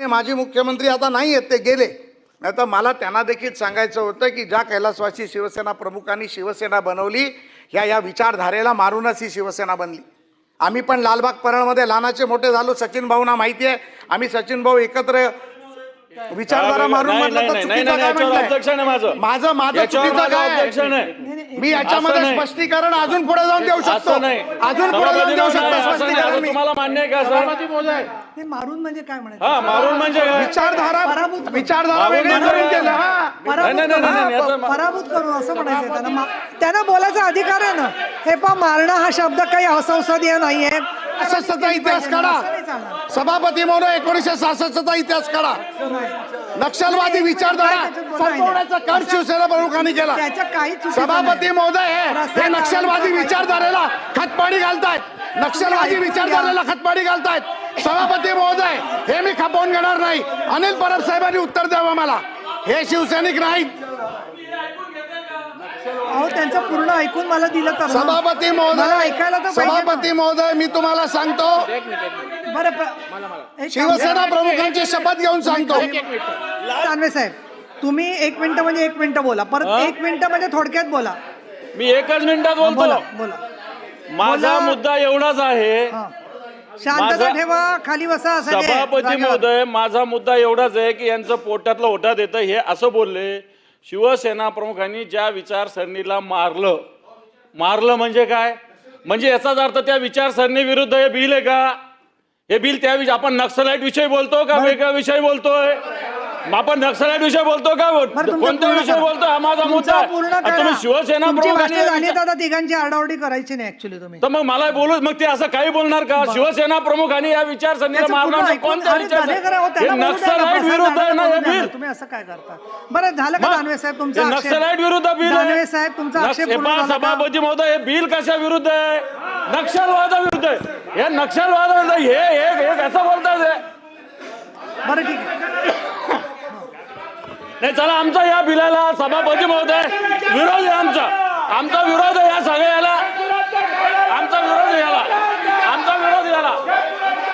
माजी मुख्यमंत्री आता नाही आहेत, ते गेले. आता मला त्यांना देखील सांगायचं होतं की ज्या कैलासवासी शिवसेना प्रमुखांनी शिवसेना बनवली, या विचारधारेला मारूनच ही शिवसेना बनली. आम्ही पण लालबाग परळमध्ये लहानाचे मोठे झालो. सचिन भाऊंना माहिती आहे, आम्ही सचिन भाऊ एकत्र विचारधारा मारून म्हटलं तर चुकीचं काय म्हटलंय? माझं चुकीचं काय? मी याच्यामध्ये स्पष्टीकरण अजून पुढे जाऊन देऊ शकतो. अजून पुढे जाऊन देऊ शकतो स्पष्टीकरण. तुम्हाला मान्य आहे का सर? मारून म्हणजे काय म्हणायचं? हा, मारून म्हणजे विचारधारा वेगळी करून केलं. पराभूत करून असं म्हणायचं. त्यांना बोलायचा अधिकार आहे ना. हे पा मारणं हा शब्द काही असंसदीय नाहीये. चा इतिहास काढा. सभापती म्हणून 1966चा इतिहास काढा. नक्षलवादी विचारधारा संपवण्याचा काम शिवसेना प्रमुखांनी केला. सभापती महोदय हे नक्षलवादी विचारधारेला खतपाणी घालतायत. नक्षलवादी विचारधारेला खतपाणी घालतायत. सभापती महोदय हे मी खपवून घेणार नाही. अनिल परब साहेबांनी उत्तर द्यावं मला. हे शिवसैनिक नाहीत. अहो त्यांचं पूर्ण ऐकून मला दिलं तर सभापती महोदय, ऐकायला तर सभापती महोदय मी तुम्हाला सांगतो, शिवसेना प्रमुखांची शपथ घेऊन सांगतो. दानवे साहेब तुम्ही 1 मिनिट म्हणजे 1 मिनिट बोला. परत 1 मिनिट म्हणजे थोडक्यात बोला. मी 1च मिनिटात बोलतो. बोला. माझा मुद्दा एवढाच आहे. शांतता ठेवा, खाली बसा. सभापती महोदय माझा मुद्दा एवढाच आहे की यांचं पोटातलं ओठात येतं हे असं बोलले. शिवसेना प्रमुखांनी ज्या विचारसरणीला मारलं म्हणजे काय? म्हणजे याचाच अर्थ त्या विचारसरणी विरुद्ध हे बिल आहे का? हे बिल त्या आपण नक्सलाइट विषयी बोलतो का वेगळ्या विषयी बोलतोय? आपण नक्सलाइट विषय बोलतो का? कोणत्या विषय बोलतो? हा माझा मुद्दा आहे. तुम्ही शिवसेना प्रमुखांनी तिघांची आरडाओरडी करायची नाही ऍक्च्युली तुम्ही. तर मग मला बोलू मग ते असं काही बोलणार का? शिवसेना प्रमुखांनी या विचारसरणीला मारणार कोणत्या नक्सलाइट विरुद्ध आहे ना हे बिल? तुम्ही असं काय करता? बरं झालं का दानवे साहेब तुमचा नक्सलाइट विरुद्ध बिल दानवे साहेब तुमचा आक्षेप सभापती महोदय हे बिल कशा विरुद्ध आहे? नक्षलवादाविरुद्ध आहे. हे नक्षलवादाविरुद्ध हे कसं बोलतात? बरं ठीक आहे. नाही चला आमचा या बिलाला सभापती महोदय विरोध आहे. आमचा विरोध आहे या सगळ्याला.